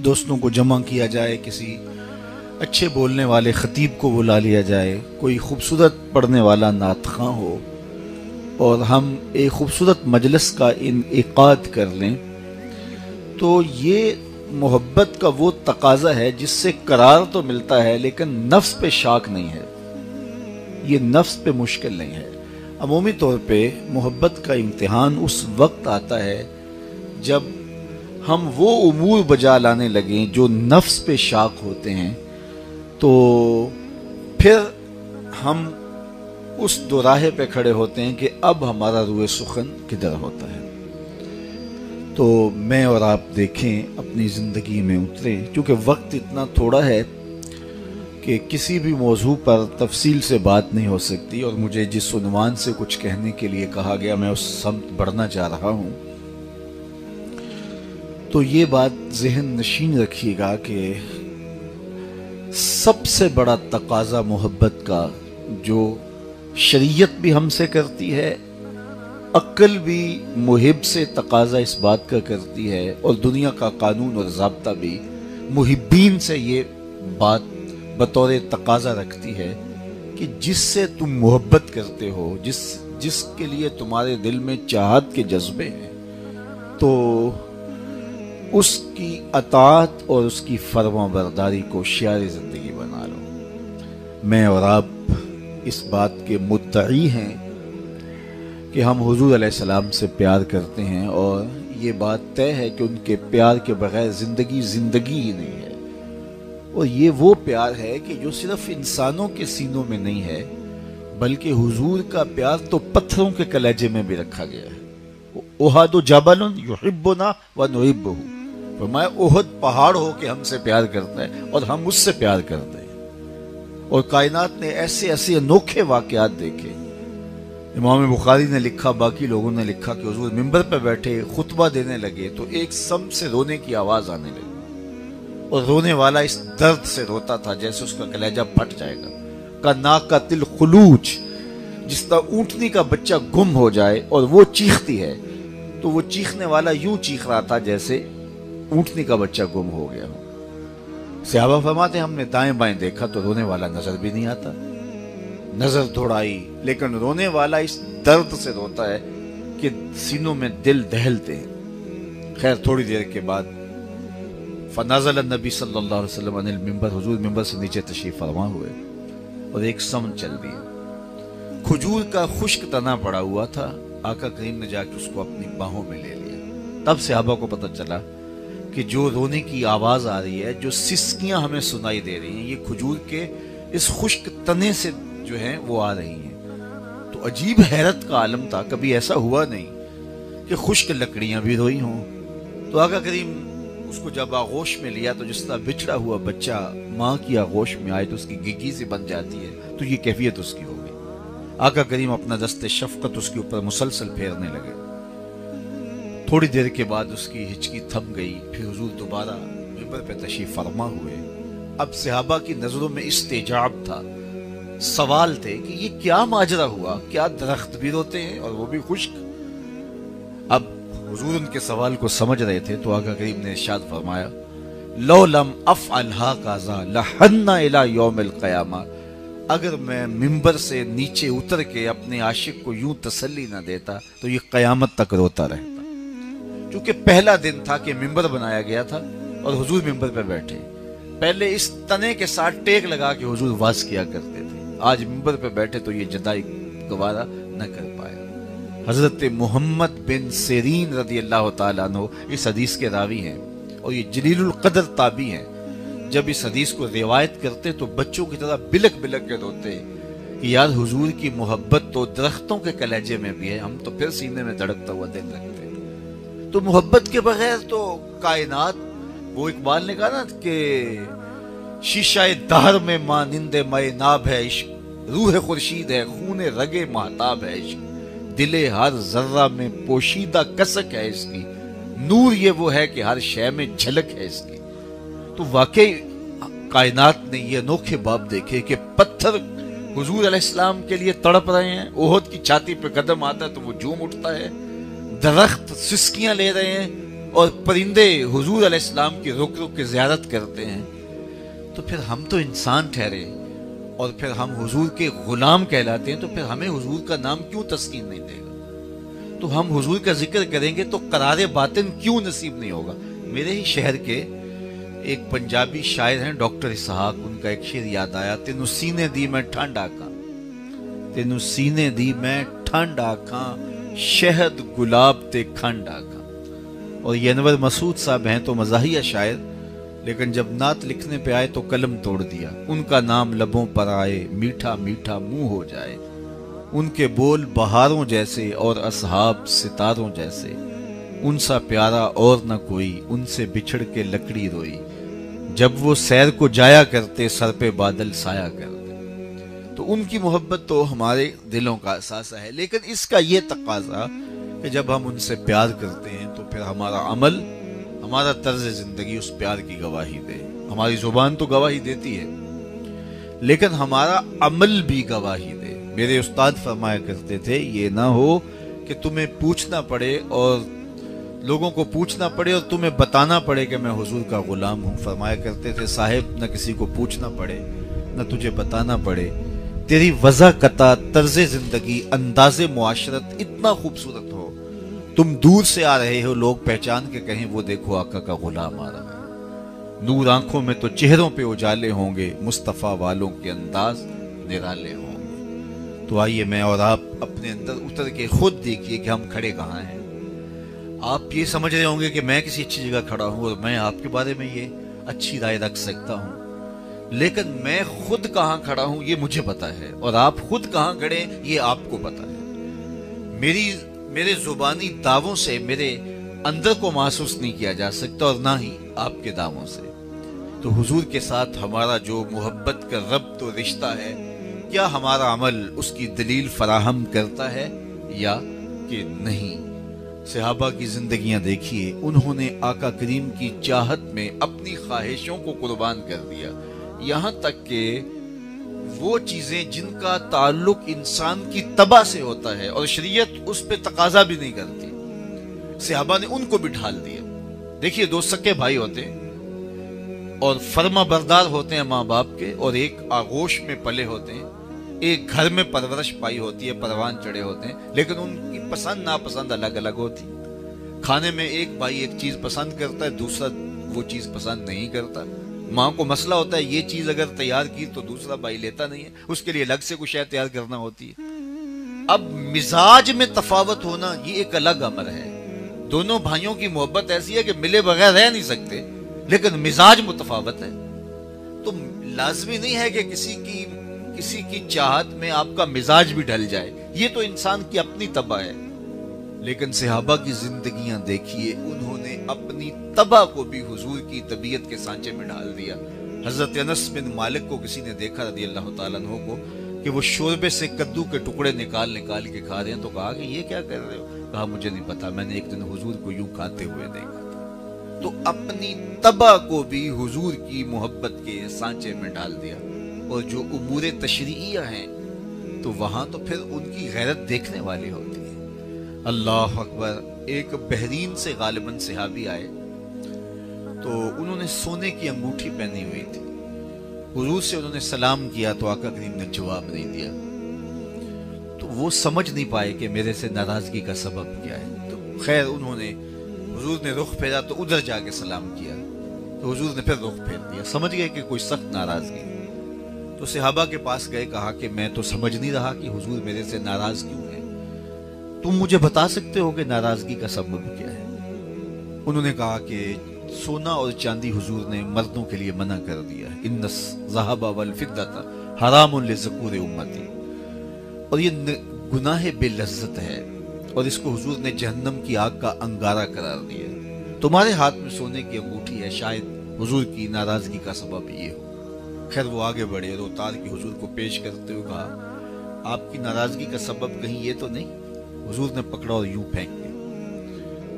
دوستوں کو جمع کیا جائے، کسی اچھے بولنے والے خطیب کو بلا لیا جائے، کوئی خوبصورت پڑھنے والا نعت خواں ہو اور ہم ایک خوبصورت مجلس کا انعقاد کر لیں، تو یہ محبت کا وہ تقاضا ہے جس سے قرار تو ملتا ہے لیکن نفس پہ شاک نہیں ہے، یہ نفس پہ مشکل نہیں ہے۔ عمومی طور پہ محبت کا امتحان اس وقت آتا ہے جب ہم وہ امور بجا لانے لگیں جو نفس پہ شاک ہوتے ہیں، تو پھر ہم اس دوراہے پہ کھڑے ہوتے ہیں کہ اب ہمارا روئے سخن کدھر ہوتا ہے۔ تو میں اور آپ دیکھیں، اپنی زندگی میں اتریں، کیونکہ وقت اتنا تھوڑا ہے کہ کسی بھی موضوع پر تفصیل سے بات نہیں ہو سکتی، اور مجھے جس عنوان سے کچھ کہنے کے لیے کہا گیا میں اس سمت بڑھنا چاہ رہا ہوں۔ تو یہ بات ذہن نشین رکھیے گا کہ سب سے بڑا تقاضا محبت کا، جو شریعت بھی ہم سے کرتی ہے، عقل بھی محب سے تقاضا اس بات کا کرتی ہے، اور دنیا کا قانون اور ضابطہ بھی محبین سے یہ بات بطور تقاضا رکھتی ہے کہ جس سے تم محبت کرتے ہو، جس کے لیے تمہارے دل میں چاہت کے جذبے ہیں، تو اس کی اطاعت اور اس کی فرما برداری کو شعار زندگی بنا لو۔ میں اور آپ اس بات کے مدعی ہیں کہ ہم حضور علیہ السلام سے پیار کرتے ہیں، اور یہ بات طے ہے کہ ان کے پیار کے بغیر زندگی ہی نہیں ہے۔ اور یہ وہ پیار ہے کہ جو صرف انسانوں کے سینوں میں نہیں ہے، بلکہ حضور کا پیار تو پتھروں کے کلیجے میں بھی رکھا گیا ہے۔ احد جبل یحبنا ونحبہ، فرمایا احد پہاڑ ہو کے ہم سے پیار کرتا ہے اور ہم اس سے پیار کرتے ہیں۔ اور کائنات نے ایسے ایسے انوکھے واقعات دیکھے۔ امام بخاری نے لکھا، باقی لوگوں نے لکھا کہ حضور منبر پہ بیٹھے خطبہ دینے لگے تو ایک سمت سے رونے کی آواز آنے لگی، اور رونے والا اس درد سے روتا تھا جیسے اس کا کلیجہ پھٹ جائے گا۔ کا ناقۃ الخلوج، جس طرح اونٹنی کا بچہ گم ہو جائے اور وہ چیختی ہے، تو وہ چیخنے والا یوں چیخ رہا تھا جیسے اونٹنی کا بچہ گم ہو گیا ہو۔ صحابہ فرماتے ہیں ہم نے دائیں بائیں دیکھا تو رونے والا نظر بھی نہیں آتا، نظر دوڑائی، لیکن رونے والا اس درد سے روتا ہے کہ سینوں میں دل دہلتے ہیں۔ خیر تھوڑی دیر کے بعد فنزل النبی صلی اللہ علیہ وسلم عن المنبر، حضور منبر سے نیچے تشریف فرما ہوئے اور ایک سمت چل دی۔ کھجور کا خشک تنا پڑا ہوا تھا، آقا کریم نے جا کے اس کو اپنی باہوں میں لے لیا۔ تب صحابہ کو پتہ چلا کہ جو رونے کی آواز آ رہی ہے، جو سسکیاں ہمیں سنائی دے رہی ہیں، یہ کھجور کے اس خشک تنے سے جو ہیں وہ آ رہی ہیں۔ تو عجیب حیرت کا عالم تھا، کبھی ایسا ہوا نہیں کہ خشک لکڑیاں بھی روئی ہوں۔ تو آقا کریم اس کو جب آغوش میں لیا تو جس طرح بچھڑا ہوا بچہ ماں کی آغوش میں آئے تو اس کی گگی سی بن جاتی ہے، تو یہ کیفیت اس کی ہو گئی۔ آقا کریم اپنا دست شفقت اس کے اوپر مسلسل پھیرنے لگے۔ تھوڑی دیر کے بعد اس کی ہچکی تھم گئی، پھر حضور دوبارہ منبر پہ تشریف فرما ہوئے۔ اب صحابہ کی نظروں میں استعجاب تھا، سوال تھے کہ یہ کیا ماجرا ہوا، کیا درخت بھی روتے ہیں اور وہ بھی خشک؟ اب حضور ان کے سوال کو سمجھ رہے تھے تو آقا کریم نے ارشاد فرمایا، لو لم افعل ھذا لحن الی یوم القیامہ، اگر میں منبر سے نیچے اتر کے اپنے عاشق کو یوں تسلی نہ دیتا تو یہ قیامت تک روتا رہتا۔ کیونکہ پہلا دن تھا کہ منبر بنایا گیا تھا اور حضور منبر پہ بیٹھے، پہلے اس تنے کے ساتھ ٹیک لگا کے حضور واز کیا کرتے تھے، آج منبر پہ بیٹھے تو یہ جدائی گوارا نہ کر پایا۔ حضرت محمد بن سیرین رضی اللہ تعالیٰ عنہ اس حدیث کے راوی ہیں، اور یہ جلیل القدر تابعی ہیں۔ جب اس حدیث کو روایت کرتے تو بچوں کی طرح بلک بلک کے روتے کہ یار حضور کی محبت تو درختوں کے کلیجے میں بھی ہے، ہم تو پھر سینے میں دھڑکتا ہوا دل رکھتے۔ تو محبت کے بغیر تو کائنات، وہ اقبال نے کہا نا کہ شیشہ دہر میں مانند مے ناب ہے عشق، روح خورشید ہے خون رگے مہتاب ہے عشق، دل ہر ذرہ میں پوشیدہ کسک ہے اس کی، نور یہ وہ ہے کہ ہر شے میں جھلک ہے اس کی۔ تو واقعی کائنات نے یہ انوکھے باب دیکھے کہ پتھر حضور علیہ السلام کے لیے تڑپ رہے ہیں، احد کی چھاتی پہ قدم آتا ہے تو وہ جھوم اٹھتا ہے، درخت سسکیاں لے رہے ہیں اور پرندے حضور علیہ السلام کی رک رک کے زیارت کرتے ہیں، تو پھر ہم تو انسان ٹھہرے اور پھر ہم حضور کے غلام کہلاتے ہیں، تو پھر ہمیں حضور کا نام کیوں تسکین نہیں دے گا؟ تو ہم حضور کا ذکر کریں گے تو قرار باطن کیوں نصیب نہیں ہوگا؟ میرے ہی شہر کے ایک پنجابی شاعر ہیں ڈاکٹر اسحاق، ان کا ایک شعر یاد آیا، تینوں سینے دی میں ٹھنڈ آکاں، تینوں سینے دی میں ٹھنڈ آکاں، شہد گلاب تے کھنڈ آکاں۔ اور یہ انور مسعود صاحب ہیں تو مزاحیہ شاعر، لیکن جب نعت لکھنے پہ آئے تو قلم توڑ دیا۔ ان کا نام لبوں پر آئے، میٹھا میٹھا منہ ہو جائے، ان کے بول بہاروں جیسے اور اصحاب ستاروں جیسے، ان سا پیارا اور نہ کوئی، ان سے بچھڑ کے لکڑی روئی، جب وہ سیر کو جایا کرتے سر پہ بادل سایہ کرتے۔ تو ان کی محبت تو ہمارے دلوں کا احساسہ ہے، لیکن اس کا یہ تقاضا کہ جب ہم ان سے پیار کرتے ہیں تو پھر ہمارا عمل، ہمارا طرز زندگی اس پیار کی گواہی دے۔ ہماری زبان تو گواہی دیتی ہے، لیکن ہمارا عمل بھی گواہی دے۔ میرے استاد فرمایا کرتے تھے، یہ نہ ہو کہ تمہیں پوچھنا پڑے اور لوگوں کو پوچھنا پڑے اور تمہیں بتانا پڑے کہ میں حضور کا غلام ہوں۔ فرمایا کرتے تھے، صاحب نہ کسی کو پوچھنا پڑے نہ تجھے بتانا پڑے، تیری وضاقتہ، طرز زندگی، انداز معاشرت اتنا خوبصورت ہو، تم دور سے آ رہے ہو، لوگ پہچان کے کہیں وہ دیکھو آقا کا غلام آ رہا ہے۔ نور آنکھوں میں تو چہروں پہ اجالے ہوں گے، مصطفیٰ والوں کے انداز نرالے ہوں گے۔ تو آئیے میں اور آپ اپنے اندر اتر کے خود دیکھیے کہ ہم کھڑے کہاں ہیں۔ آپ یہ سمجھ رہے ہوں گے کہ میں کسی اچھی جگہ کھڑا ہوں اور میں آپ کے بارے میں یہ اچھی رائے رکھ سکتا ہوں، لیکن میں خود کہاں کھڑا ہوں یہ مجھے پتا ہے، اور آپ خود کہاں کھڑے ہیں یہ آپ کو پتا ہے۔ میرے زبانی دعووں سے میرے اندر کو محسوس نہیں کیا جا سکتا، اور نہ ہی آپ کے دعووں سے۔ تو حضور کے ساتھ ہمارا جو محبت کا ربط و رشتہ ہے، کیا ہمارا عمل اس کی دلیل فراہم کرتا ہے یا کہ نہیں؟ صحابہ کی زندگیاں دیکھیے، انہوں نے آقا کریم کی چاہت میں اپنی خواہشوں کو قربان کر دیا، یہاں تک کہ وہ چیزیں جن کا تعلق انسان کی طبع سے ہوتا ہے اور شریعت اس پہ تقاضا بھی نہیں کرتی، صحابہ نے ان کو بھی ڈھال دیا۔ دیکھیے، دو سکے بھائی ہوتے ہیں اور فرما بردار ہوتے ہیں ماں باپ کے، اور ایک آغوش میں پلے ہوتے ہیں، ایک گھر میں پرورش پائی ہوتی ہے، پروان چڑھے ہوتے ہیں، لیکن ان کی پسند ناپسند الگ الگ ہوتی ہے۔ کھانے میں ایک بھائی ایک چیز پسند کرتا ہے، دوسرا وہ چیز پسند نہیں کرتا۔ ماں کو مسئلہ ہوتا ہے، یہ چیز اگر تیار کی تو دوسرا بھائی لیتا نہیں ہے، اس کے لیے الگ سے کچھ تیار کرنا ہوتی ہے۔ اب مزاج میں تفاوت ہونا یہ ایک الگ امر ہے۔ دونوں بھائیوں کی محبت ایسی ہے کہ ملے بغیر رہ نہیں سکتے، لیکن مزاج متفاوت ہے۔ تو لازمی نہیں ہے کہ کسی کی چاہت میں آپ کا مزاج بھی ڈھل جائے، یہ تو انسان کی اپنی طبع ہے۔ لیکن صحابہ کی زندگیاں دیکھیے، انہوں نے اپنی طبع کو بھی حضور کی طبیعت کے سانچے میں ڈال دیا۔ حضرت انس بن مالک کو کسی نے دیکھا رضی اللہ تعالیٰ عنہ کو کہ وہ شوربے سے کدو کے ٹکڑے نکال کے کھا رہے ہیں، تو کہا کہ یہ کیا کر رہے ہو؟ کہا مجھے نہیں پتا، میں نے ایک دن حضور کو یوں کھاتے ہوئے دیکھا تھا۔ تو اپنی طبع کو بھی حضور کی محبت کے سانچے میں ڈال دیا۔ اور جو امور تشریعیہ ہیں تو وہاں تو پھر ان کی غیرت دیکھنے والی ہوتی ہے۔ اللہ اکبر۔ ایک بحرین سے غالباً صحابی آئے تو انہوں نے سونے کی انگوٹھی پہنی ہوئی تھی۔ حضور سے انہوں نے سلام کیا تو آقا کریم نے جواب نہیں دیا، تو وہ سمجھ نہیں پائے کہ میرے سے ناراضگی کا سبب کیا ہے۔ تو خیر انہوں نے، حضور نے رخ پھیرا تو ادھر جا کے سلام کیا، تو حضور نے پھر رخ پھیر دیا، سمجھ گئے کہ کوئی سخت ناراضگی۔ تو صحابہ کے پاس گئے، کہا کہ میں تو سمجھ نہیں رہا کہ حضور میرے سے ناراض کیوں ہے، تم مجھے بتا سکتے ہو کہ ناراضگی کا سبب کیا ہے؟ انہوں نے کہا کہ سونا اور چاندی حضور نے مردوں کے لیے منع کر دیا ہے، ان الذهب والفضة حرام لذکور امتی، اور یہ گناہ بے لذت ہے، اور اس کو حضور نے جہنم کی آگ کا انگارہ قرار دیا۔ تمہارے ہاتھ میں سونے کی انگوٹھی ہے، شاید حضور کی ناراضگی کا سبب یہ ہو۔ خیر وہ آگے بڑھے اور اتار کے حضور کو پیش کرتے ہوئے کہا، آپ کی ناراضگی کا سبب کہیں یہ تو نہیں؟ حضور نے پکڑا اور یوں پھینک دیا۔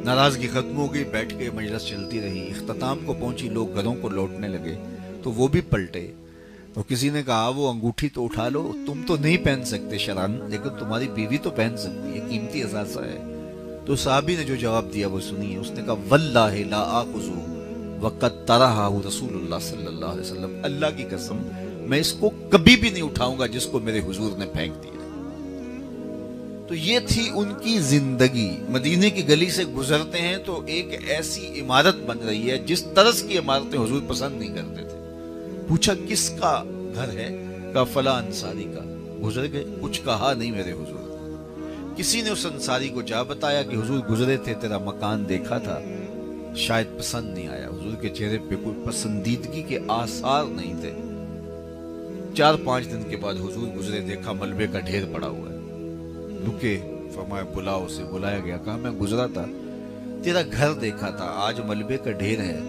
ناراضگی ختم ہو گئی، بیٹھ کے مجلس چلتی رہی، اختتام کو پہنچی، لوگ گھروں کو لوٹنے لگے تو وہ بھی پلٹے۔ تو کسی نے کہا وہ انگوٹھی تو اٹھا لو، تم تو نہیں پہن سکتے شرعاً، لیکن تمہاری بیوی تو پہن سکتی ہے، قیمتی اثاثہ ہے۔ تو صحابی نے جو جواب دیا وہ سنیے. اس نے کہا واللہ لا آخذو وقد طرحہ رسول اللہ صلی اللہ علیہ وسلم, اللہ کی قسم میں اس کو کبھی بھی نہیں اٹھاؤں گا جس کو میرے حضور نے پھینک دیا. تو یہ تھی ان کی زندگی. مدینے کی گلی سے گزرتے ہیں تو ایک ایسی عمارت بن رہی ہے جس طرز کی عمارتیں حضور پسند نہیں کرتے تھے. پوچھا کس کا گھر ہے؟ کہا فلاں انصاری کا. گزر گئے, کچھ کہا نہیں میرے حضور. کسی نے اس انصاری کو جا بتایا کہ حضور گزرے تھے, تیرا مکان دیکھا تھا, شاید پسند نہیں آیا. حضور کے چہرے پہ کوئی پسندیدگی کے آثار نہیں تھے. 4-5 دن کے بعد حضور گزرے, دیکھا ملبے کا ڈھیر پڑا ہوا ہے. رکے, فرمایا بلاؤ. اسے بلایا گیا. کہا میں گزرا تھا, تیرا گھر دیکھا تھا, آج ملبے کا ڈھیر ہے,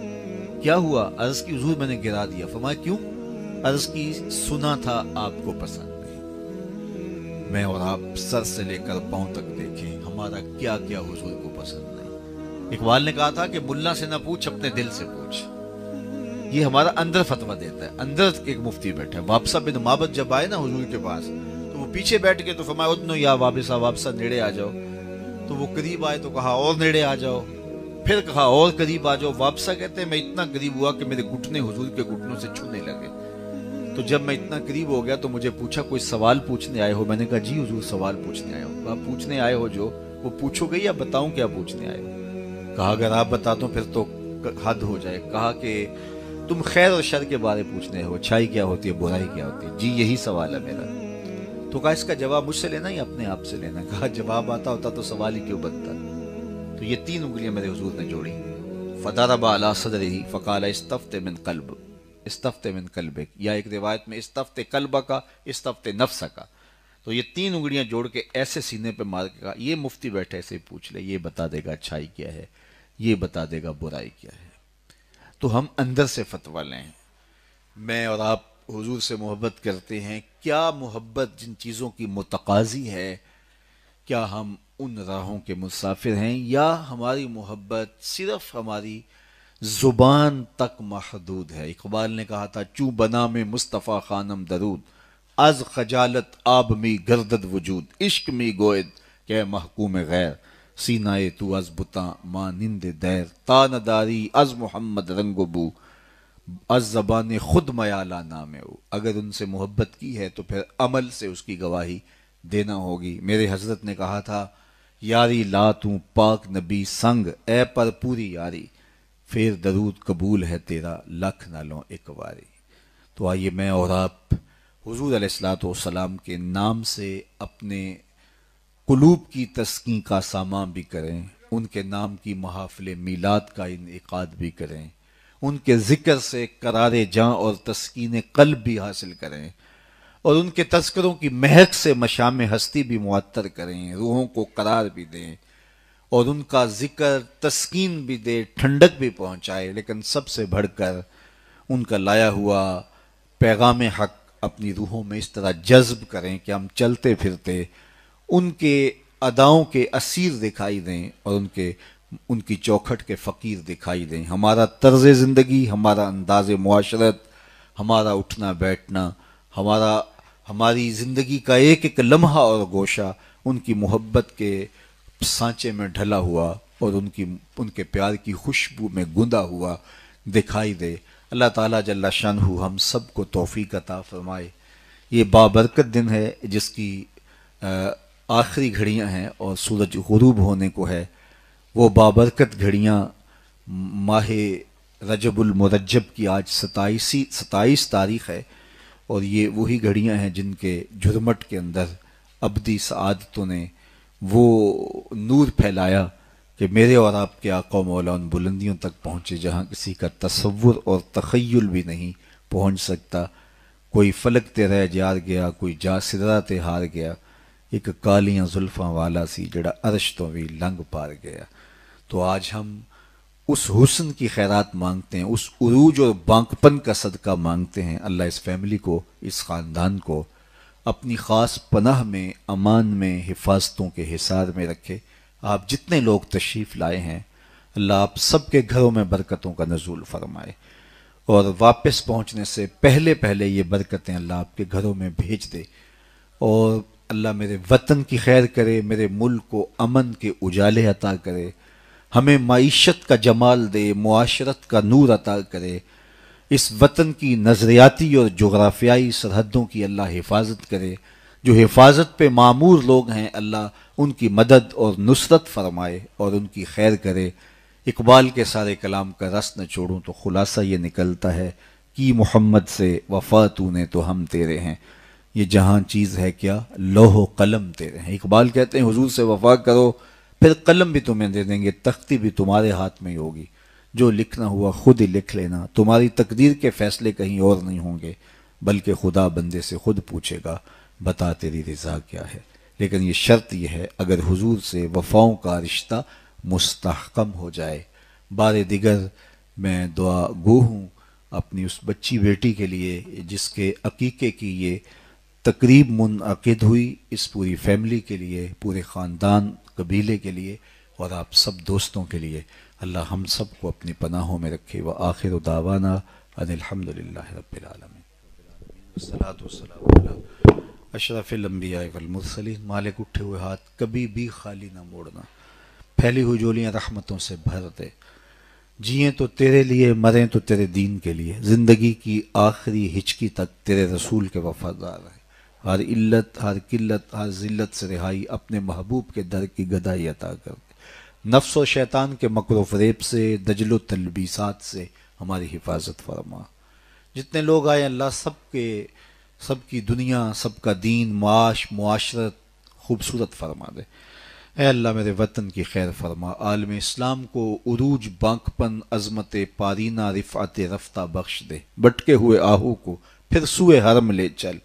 کیا ہوا؟ عرض کی حضور میں نے گرا دیا. فرمایا کیوں؟ عرض کی سنا تھا آپ کو پسند نہیں. میں اور آپ سر سے لے کر پاؤں تک دیکھیں ہمارا کیا کیا حضور کو پسند نہیں. اقبال نے کہا تھا کہ ملا سے نہ پوچھ, اپنے دل سے پوچھ. یہ ہمارا اندر فتویٰ دیتا ہے. اندر ایک مفتی بیٹھا ہے, وابسہ بن معبد جب آئے نا حضور کے پاس تو وہ پیچھے بیٹھ کے تو فرمایا ادنو یا وابسہ, وابسہ نیڑے آ جاؤ. تو وہ قریب آئے تو کہا اور نیڑے آ جاؤ. پھر کہا اور قریب آ جاؤ. وابسہ کہتے ہیں میں اتنا قریب ہوا کہ میرے گھٹنے حضور کے گھٹنوں سے چھونے لگے. تو جب میں اتنا قریب ہو گیا تو مجھے پوچھا کوئی سوال پوچھنے آئے ہو؟ میں نے کہا جی حضور سوال پوچھنے آئے ہو. آپ پوچھنے آئے ہو جو وہ پوچھو گے یا بتاؤں کیا پوچھنے آئے ہو؟ کہا اگر آپ بتا دو پھر تو حد ہو جائے. کہا کہ تم خیر اور شر کے بارے پوچھنے ہو, اچھائی کیا ہوتی ہے, برائی کیا ہوتی ہے؟ جی یہی سوال ہے میرا. تو کہا اس کا جواب مجھ سے لینا یا اپنے آپ سے لینا؟ کہا جواب آتا ہوتا تو سوال ہی کیوں بنتا. تو یہ 3 انگلیاں میرے حضور نے جوڑی. فضرب علی صدرہ فقال استفت من قلب, استفت من قلبک, یا ایک روایت میں استفت قلبک کا, استفت نفس کا. تو یہ 3 انگلیاں جوڑ کے ایسے سینے پہ مار کے کہا یہ مفتی بیٹھے ایسے پوچھ لے, یہ بتا دے گا اچھائی کیا ہے, یہ بتا دے گا برائی کیا ہے. تو ہم اندر سے فتویٰ لیں. میں اور آپ حضور سے محبت کرتے ہیں, کیا محبت جن چیزوں کی متقاضی ہے, کیا ہم ان راہوں کے مسافر ہیں, یا ہماری محبت صرف ہماری زبان تک محدود ہے؟ اقبال نے کہا تھا چوں بنا میں مصطفیٰ خانم درود, از خجالت آب می گردد وجود, عشق می گوید کہ محکوم غیر, سینائے تو از بتاں مانند دیر, تا نداری از محمد رنگ و بو, از زبان خود میالا نام او. اگر ان سے محبت کی ہے تو پھر عمل سے اس کی گواہی دینا ہوگی. میرے حضرت نے کہا تھا یاری لا توں پاک نبی سنگ, اے پر پوری یاری, پھر درود قبول ہے تیرا لکھ نہ لوں ایک واری. تو آئیے میں اور آپ حضور علیہ الصلوۃ والسلام کے نام سے اپنے قلوب کی تسکین کا سامان بھی کریں, ان کے نام کی محافل میلاد کا انعقاد بھی کریں, ان کے ذکر سے قرار جاں اور تسکین قلب بھی حاصل کریں, اور ان کے تذکروں کی مہک سے مشام ہستی بھی معطر کریں, روحوں کو قرار بھی دیں, اور ان کا ذکر تسکین بھی دے, ٹھنڈک بھی پہنچائے. لیکن سب سے بڑھ کر ان کا لایا ہوا پیغام حق اپنی روحوں میں اس طرح جذب کریں کہ ہم چلتے پھرتے ان کے اداؤں کے اسیر دکھائی دیں, اور ان کی چوکھٹ کے فقیر دکھائی دیں. ہمارا طرز زندگی, ہمارا انداز معاشرت, ہمارا اٹھنا بیٹھنا, ہماری زندگی کا ایک ایک لمحہ اور گوشہ ان کی محبت کے سانچے میں ڈھلا ہوا اور ان کے پیار کی خوشبو میں گوندا ہوا دکھائی دے. اللہ تعالیٰ جل شانہ ہم سب کو توفیق عطا فرمائے. یہ بابرکت دن ہے جس کی آخری گھڑیاں ہیں اور سورج غروب ہونے کو ہے. وہ بابرکت گھڑیاں ماہ رجب المرجب کی آج 27 تاریخ ہے, اور یہ وہی گھڑیاں ہیں جن کے جھرمٹ کے اندر ابدی سعادتوں نے وہ نور پھیلایا کہ میرے اور آپ کے آقا و مولا ان بلندیوں تک پہنچے جہاں کسی کا تصور اور تخیل بھی نہیں پہنچ سکتا. کوئی فلک تے رہ جار گیا, کوئی جا سدرا تے ہار گیا, ایک کالیاں زلفاں والا سی جڑا عرش تو بھی لنگ پار گیا. تو آج ہم اس حسن کی خیرات مانگتے ہیں, اس عروج اور بانکپن کا صدقہ مانگتے ہیں. اللہ اس فیملی کو, اس خاندان کو اپنی خاص پناہ میں, امان میں, حفاظتوں کے حصار میں رکھے. آپ جتنے لوگ تشریف لائے ہیں اللہ آپ سب کے گھروں میں برکتوں کا نزول فرمائے, اور واپس پہنچنے سے پہلے یہ برکتیں اللہ آپ کے گھروں میں بھیج دے. اور اللہ میرے وطن کی خیر کرے، میرے ملک کو امن کے اجالے عطا کرے، ہمیں معیشت کا جمال دے، معاشرت کا نور عطا کرے، اس وطن کی نظریاتی اور جغرافیائی سرحدوں کی اللہ حفاظت کرے، جو حفاظت پہ معمور لوگ ہیں اللہ ان کی مدد اور نصرت فرمائے اور ان کی خیر کرے۔ اقبال کے سارے کلام کا رس نہ چھوڑوں تو خلاصہ یہ نکلتا ہے کہ محمد سے وفا تو نے تو ہم تیرے ہیں، یہ جہاں چیز ہے کیا لوح و قلم تیرے ہیں۔ اقبال کہتے ہیں حضور سے وفا کرو، پھر قلم بھی تمہیں دے دیں گے، تختی بھی تمہارے ہاتھ میں ہی ہوگی، جو لکھنا ہوا خود ہی لکھ لینا، تمہاری تقدیر کے فیصلے کہیں اور نہیں ہوں گے، بلکہ خدا بندے سے خود پوچھے گا بتا تیری رضا کیا ہے۔ لیکن یہ شرط یہ ہے اگر حضور سے وفاؤں کا رشتہ مستحکم ہو جائے۔ بار دیگر میں دعا گو ہوں اپنی اس بچی بیٹی کے لیے جس کے عقیقے کی یہ تقریب منعقد ہوئی، اس پوری فیملی کے لیے، پورے خاندان قبیلے کے لیے اور آپ سب دوستوں کے لیے۔ اللہ ہم سب کو اپنی پناہوں میں رکھے۔ وآخر دعوانا ان الحمدللہ رب العالمین، والصلاة والسلام علی اشرف الانبیاء والمرسلین۔ مالک اٹھے ہوئے ہاتھ کبھی بھی خالی نہ موڑنا، پھیلی ہوئی جولیاں رحمتوں سے بھر دے، جئیں تو تیرے لیے، مریں تو تیرے دین کے لیے، زندگی کی آخری ہچکی تک تیرے رسول کے وفادار رہیں، ہر علت، ہر قلت، ہر ذلت سے رہائی اپنے محبوب کے در کی گدائی عطا کر دے، نفس و شیطان کے مکر و فریب سے، دجل و تلبیسات سے ہماری حفاظت فرما۔ جتنے لوگ آئے اللہ سب کی دنیا، سب کا دین، معاش، معاشرت خوبصورت فرما دے۔ اے اللہ میرے وطن کی خیر فرما، عالم اسلام کو عروج، بانکپن، عظمت پارینہ، رفعت رفتہ بخش دے، بٹکے ہوئے آہو کو پھر سوئے حرم لے چل،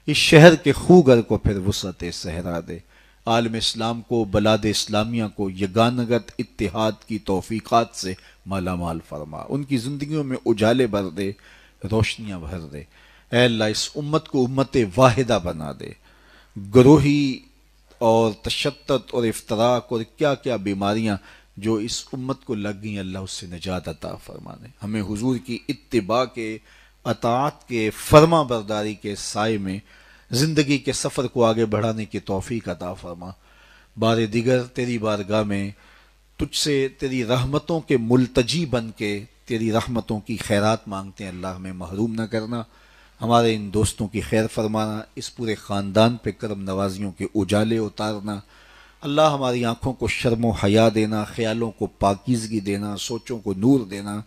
اس شہر کے خوگر کو پھر وسعت صحرا دے، عالم اسلام کو، بلاد اسلامیہ کو یگانگت اتحاد کی توفیقات سے مالا مال فرما، ان کی زندگیوں میں اجالے بھر دے، روشنیاں بھر دے۔ اے اللہ اس امت کو امت واحدہ بنا دے، گروہی اور تشتت اور افتراق اور کیا کیا بیماریاں جو اس امت کو لگ گئیں اللہ اس سے نجات عطا فرما دے، ہمیں حضور کی اتباع کے، اطاعت کے، فرما برداری کے سائے میں زندگی کے سفر کو آگے بڑھانے کی توفیق عطا فرما۔ بار دیگر تیری بارگاہ میں تجھ سے تیری رحمتوں کے ملتجی بن کے تیری رحمتوں کی خیرات مانگتے ہیں، اللہ ہمیں محروم نہ کرنا، ہمارے ان دوستوں کی خیر فرمانا، اس پورے خاندان پہ کرم نوازیوں کے اجالے اتارنا، اللہ ہماری آنکھوں کو شرم و حیا دینا، خیالوں کو پاکیزگی دینا، سوچوں کو نور دینا،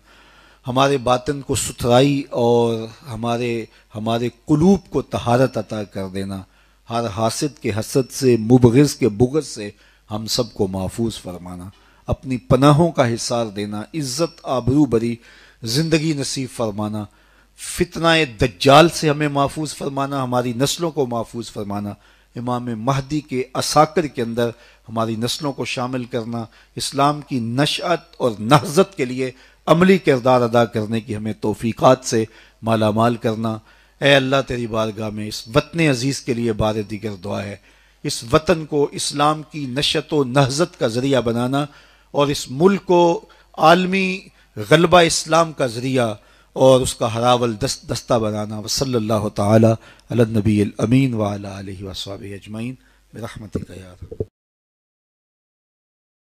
ہمارے باطن کو ستھرائی اور ہمارے قلوب کو طہارت عطا کر دینا، ہر حاسد کے حسد سے، مبغض کے بغض سے ہم سب کو محفوظ فرمانا، اپنی پناہوں کا حصار دینا، عزت آبرو بری زندگی نصیب فرمانا، فتنہ دجال سے ہمیں محفوظ فرمانا، ہماری نسلوں کو محفوظ فرمانا، امام مہدی کے عساکر کے اندر ہماری نسلوں کو شامل کرنا، اسلام کی نشأت اور نہضت کے لیے عملی کردار ادا کرنے کی ہمیں توفیقات سے مالا مال کرنا۔ اے اللہ تیری بارگاہ میں اس وطن عزیز کے لیے بار دیگر دعا ہے، اس وطن کو اسلام کی نشأت و نہضت کا ذریعہ بنانا اور اس ملک کو عالمی غلبہ اسلام کا ذریعہ اور اس کا ہراول دستہ بنانا۔ وصلی اللہ تعالی علی النبی الامین وعلی آلہ وصحبہ اجمعین برحمتک یا رب۔